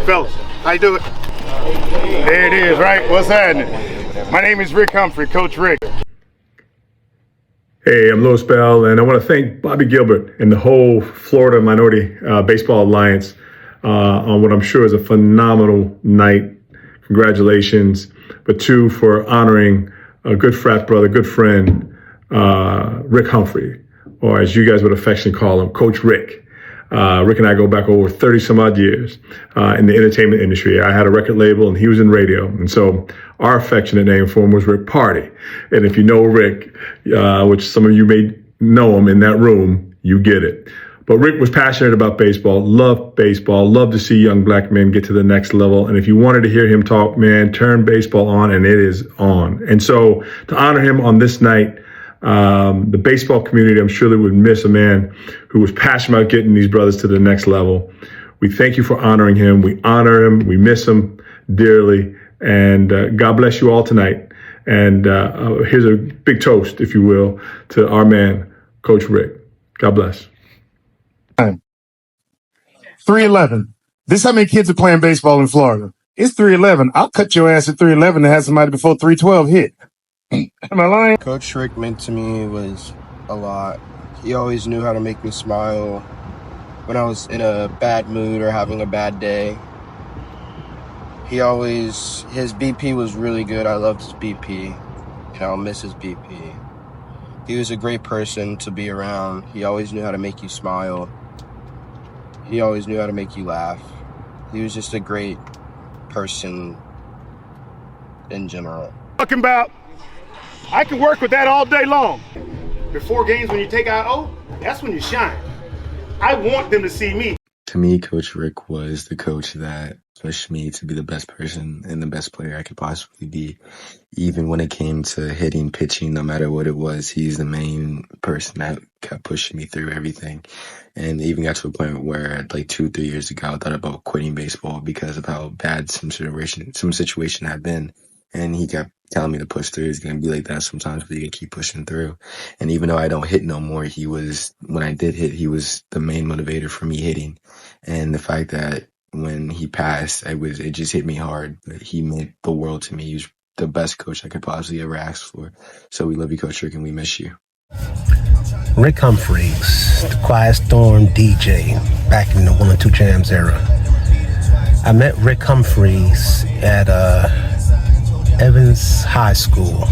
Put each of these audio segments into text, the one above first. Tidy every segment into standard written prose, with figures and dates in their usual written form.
Fellas, how you doing? There it is, right? What's happening? My name is Rick Humphrey, Coach Rick. Hey, I'm Louis Bell, and I want to thank Bobby Gilbert and the whole Florida Minority Baseball Alliance on what I'm sure is a phenomenal night. Congratulations. But two, for honoring a good frat brother, good friend, Rick Humphrey, or as you guys would affectionately call him, Coach Rick. Rick and I go back over 30 some odd years in the entertainment industry. I had a record label and he was in radio. And so our affectionate name for him was Rick Party. And if you know Rick, which some of you may know him in that room, you get it. But Rick was passionate about baseball, loved to see young black men get to the next level. And if you wanted to hear him talk, man, turn baseball on, and it is on. And so to honor him on this night, the baseball community, I'm sure they would miss a man who was passionate about getting these brothers to the next level. We thank you for honoring him. We honor him. We miss him dearly. And God bless you all tonight. And here's a big toast, if you will, to our man, Coach Rick. God bless. 311. This how many kids are playing baseball in Florida. It's 311. I'll cut your ass at 311 to have somebody before 312 hit. Am I lying? Coach Rick meant to me was a lot. He always knew how to make me smile when I was in a bad mood or having a bad day. His BP was really good. I loved his BP, and I'll miss his BP. He was a great person to be around. He always knew how to make you smile. He always knew how to make you laugh. He was just a great person in general. Talking about, I can work with that all day long. Before games, when you take out O, that's when you shine. I want them to see me. To me, Coach Rick was the coach that pushed me to be the best person and the best player I could possibly be. Even when it came to hitting, pitching, no matter what it was, he's the main person that kept pushing me through everything. And even got to a point where, like 2-3 years ago, I thought about quitting baseball because of how bad some situation had been. And he kept telling me to push through. It's going to be like that sometimes, but you can keep pushing through. And even though I don't hit no more, when I did hit, he was the main motivator for me hitting. And the fact that when he passed, it just hit me hard. But he meant the world to me. He was the best coach I could possibly ever ask for. So we love you, Coach Rick, and we miss you. Rick Humphreys, the Quiet Storm DJ, back in the 1 and 2 Jams era. I met Rick Humphreys at Evans High School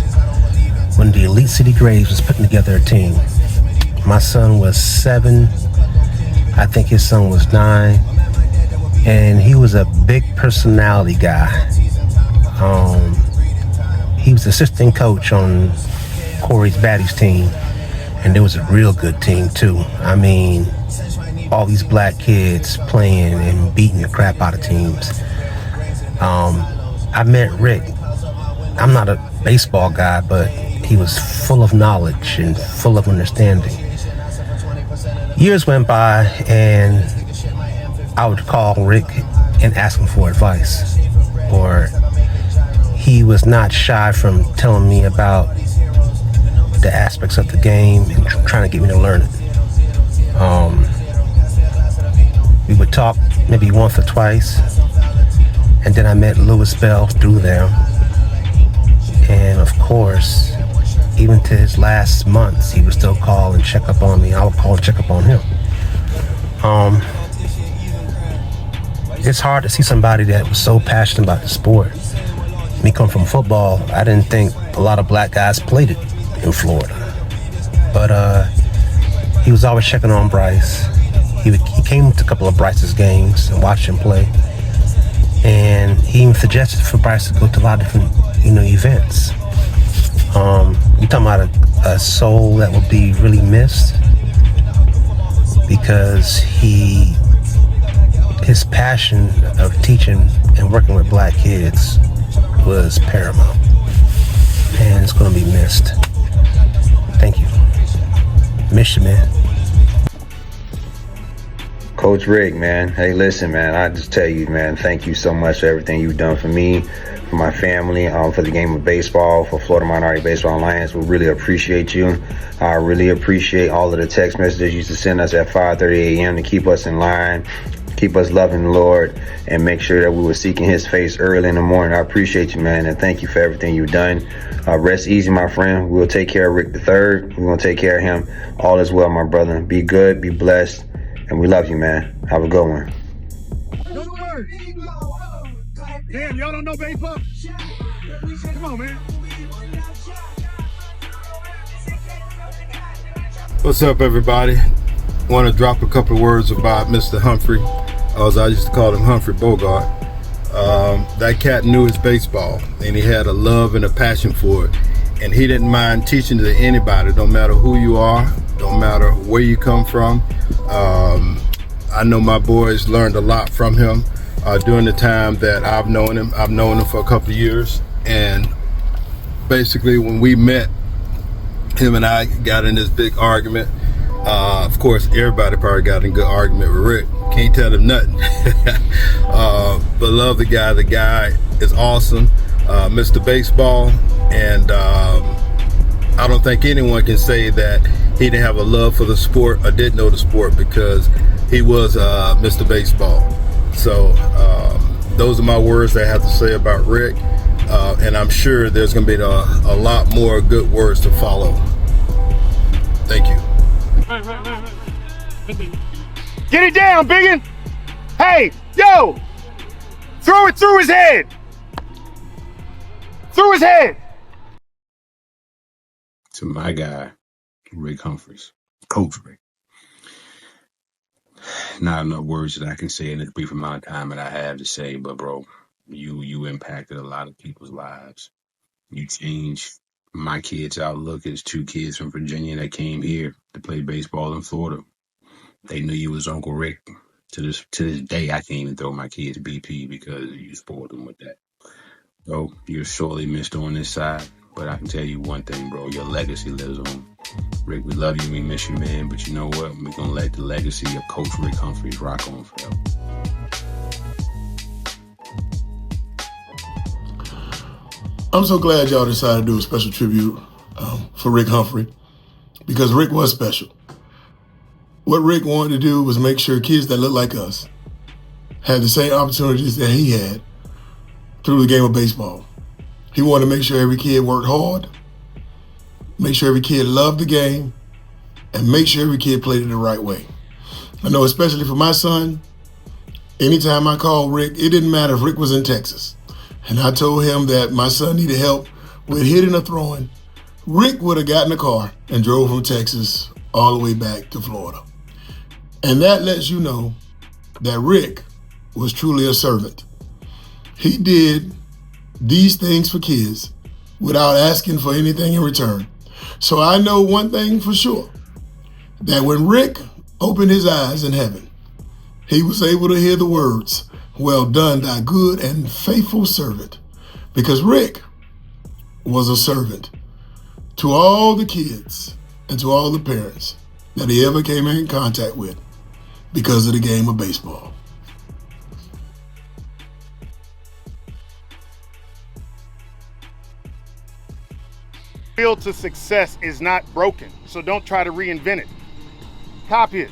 when the Elite City Graves was putting together a team. My son was 7. I think his son was 9. And he was a big personality guy. He was assistant coach on Corey's Baddies team. And there was a real good team too. I mean, all these black kids playing and beating the crap out of teams. I met Rick. I'm not a baseball guy, but he was full of knowledge and full of understanding. Years went by and I would call Rick and ask him for advice. Or he was not shy from telling me about the aspects of the game and trying to get me to learn it. We would talk maybe once or twice, and then I met Louis Bell through them. And of course, even to his last months, he would still call and check up on me. I would call and check up on him. It's hard to see somebody that was so passionate about the sport. Me come from football, I didn't think a lot of black guys played it in Florida. But he was always checking on Bryce. He came to a couple of Bryce's games and watched him play. And he even suggested for Bryce to go to a lot of different, events. You're talking about a soul that will be really missed because his passion of teaching and working with black kids was paramount. And it's going to be missed. Thank you. Miss you, man. Coach Rick, man. Hey, listen, man. I just tell you, man, thank you so much for everything you've done for me, for my family, for the game of baseball, for Florida Minority Baseball Alliance. We really appreciate you. I really appreciate all of the text messages you used to send us at 5:30 a.m. to keep us in line. keep us loving the Lord, and make sure that we were seeking his face early in the morning. I appreciate you, man, and thank you for everything you've done. Rest easy, my friend. We'll take care of Rick the Third. We're going to take care of him. All is well, my brother. Be good, be blessed, and we love you, man. Have a good one. Damn, y'all don't know baseball? Come on, man. What's up, everybody? Want to drop a couple of words about Mr. Humphrey, as I used to call him, Humphrey Bogart. That cat knew his baseball, and he had a love and a passion for it. And he didn't mind teaching to anybody, no matter who you are, no matter where you come from. I know my boys learned a lot from him during the time that I've known him. I've known him for a couple of years, and basically when we met, him and I got in this big argument. Of course, everybody probably got in a good argument with Rick. Can't tell him nothing. But love the guy. The guy is awesome. Mr. Baseball. And I don't think anyone can say that he didn't have a love for the sport or didn't know the sport, because he was Mr. Baseball. So those are my words that I have to say about Rick. And I'm sure there's going to be a lot more good words to follow. Thank you. Get it down, biggin'. Hey, yo, throw it through his head. Through his head. To my guy, Rick Humphreys, Coach Rick. Not enough words that I can say in the brief amount of time that I have to say, but bro, you impacted a lot of people's lives. You changed my kids' outlook as two kids from Virginia that came here to play baseball in Florida. They knew you was Uncle Rick. To this day, I can't even throw my kids BP because you spoiled them with that. So you're sorely missed on this side, but I can tell you one thing, bro. Your legacy lives on. Rick, we love you, we miss you, man, but you know what? We're going to let the legacy of Coach Rick Humphreys rock on forever. I'm so glad y'all decided to do a special tribute for Rick Humphrey, because Rick was special. What Rick wanted to do was make sure kids that look like us had the same opportunities that he had through the game of baseball. He wanted to make sure every kid worked hard, make sure every kid loved the game, and make sure every kid played it the right way. I know, especially for my son, anytime I called Rick, it didn't matter if Rick was in Texas, and I told him that my son needed help with hitting or throwing, Rick would have gotten a car and drove from Texas all the way back to Florida. And that lets you know that Rick was truly a servant. He did these things for kids without asking for anything in return. So I know one thing for sure, that when Rick opened his eyes in heaven, he was able to hear the words, "Well done, thy good and faithful servant," because Rick was a servant to all the kids and to all the parents that he ever came in contact with because of the game of baseball. Field to success is not broken, so don't try to reinvent it. Copy it.